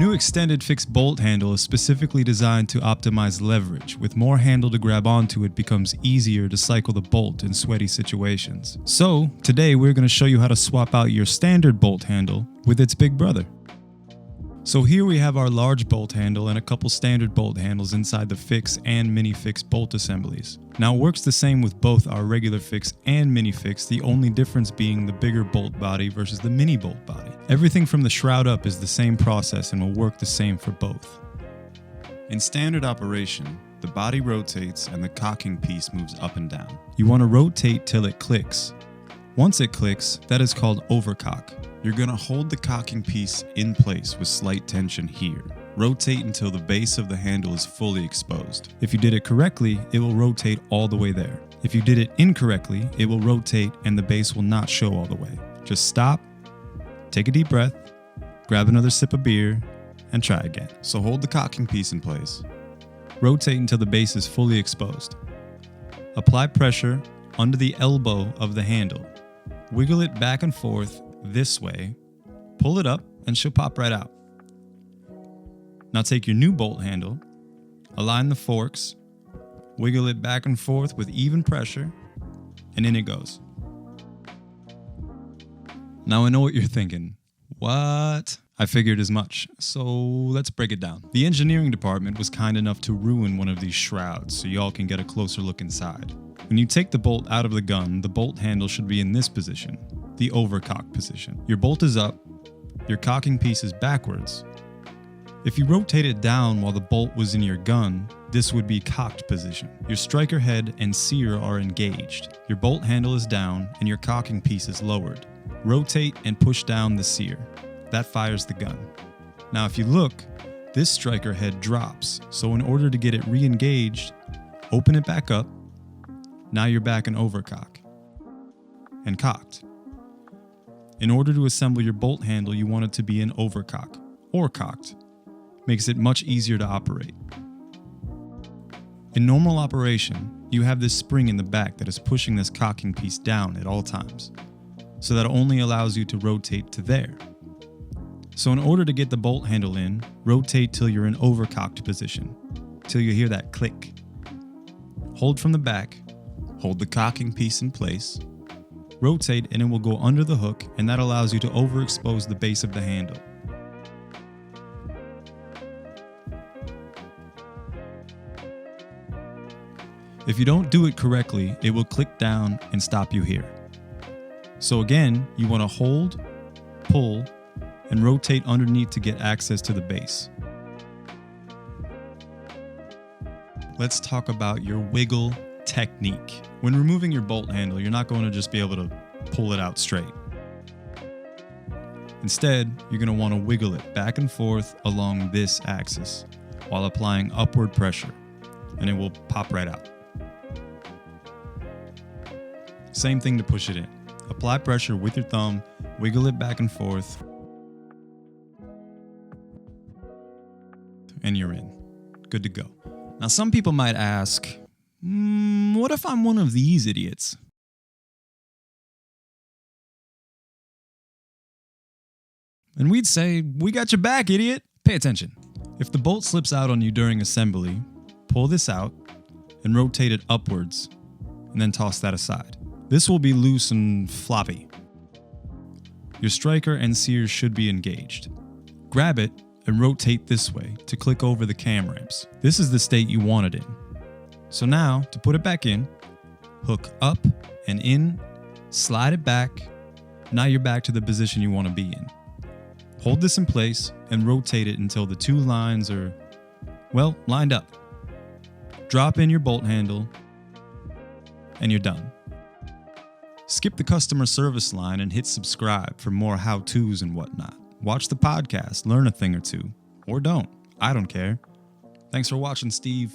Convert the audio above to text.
new extended fixed bolt handle is specifically designed to optimize leverage. With more handle to grab onto, it becomes easier to cycle the bolt in sweaty situations. So, today we're going to show you how to swap out your standard bolt handle with its big brother. So here we have our large bolt handle and a couple standard bolt handles inside the fix and mini fix bolt assemblies. Now it works the same with both our regular fix and mini fix, the only difference being the bigger bolt body versus the mini bolt body. Everything from the shroud up is the same process and will work the same for both. In standard operation, the body rotates and the cocking piece moves up and down. You want to rotate till it clicks. Once it clicks, that is called overcock. You're going to hold the cocking piece in place with slight tension here. Rotate until the base of the handle is fully exposed. If you did it correctly, it will rotate all the way there. If you did it incorrectly, it will rotate and the base will not show all the way. Just stop, take a deep breath, grab another sip of beer, and try again. So hold the cocking piece in place. Rotate until the base is fully exposed. Apply pressure under the elbow of the handle. Wiggle it back and forth this way, pull it up, and she'll pop right out. Now take your new bolt handle, align the forks, wiggle it back and forth with even pressure, and in it goes. Now I know what you're thinking. What? I figured as much, so let's break it down. The engineering department was kind enough to ruin one of these shrouds so y'all can get a closer look inside. When you take the bolt out of the gun, the bolt handle should be in this position, the overcock position. Your bolt is up, your cocking piece is backwards. If you rotate it down while the bolt was in your gun, this would be cocked position. Your striker head and sear are engaged. Your bolt handle is down and your cocking piece is lowered. Rotate and push down the sear. That fires the gun. Now if you look, this striker head drops, so in order to get it re-engaged, open it back up. Now you're back in overcock and cocked. In order to assemble your bolt handle, you want it to be in overcock or cocked. Makes it much easier to operate. In normal operation, you have this spring in the back that is pushing this cocking piece down at all times, so that only allows you to rotate to there. So in order to get the bolt handle in, rotate till you're in overcocked position, till you hear that click. Hold from the back, hold the cocking piece in place, rotate and it will go under the hook, and that allows you to overexpose the base of the handle. If you don't do it correctly, it will click down and stop you here. So again, you want to hold, pull, and rotate underneath to get access to the base. Let's talk about your wiggle technique. When removing your bolt handle, you're not going to just be able to pull it out straight. Instead, you're going to want to wiggle it back and forth along this axis while applying upward pressure, and it will pop right out. Same thing to push it in. Apply pressure with your thumb, wiggle it back and forth, and you're in. Good to go. Now some people might ask, what if I'm one of these idiots? And we'd say, we got your back, idiot. Pay attention. If the bolt slips out on you during assembly, pull this out and rotate it upwards, and then toss that aside. This will be loose and floppy. Your striker and sears should be engaged. Grab it and rotate this way to click over the cam ramps. This is the state you want it in. So now, to put it back in, hook up and in, slide it back. Now you're back to the position you want to be in. Hold this in place and rotate it until the two lines are, well, lined up. Drop in your bolt handle, and you're done. Skip the customer service line and hit subscribe for more how-tos and whatnot. Watch the podcast, learn a thing or two. Or don't. I don't care. Thanks for watching, Steve.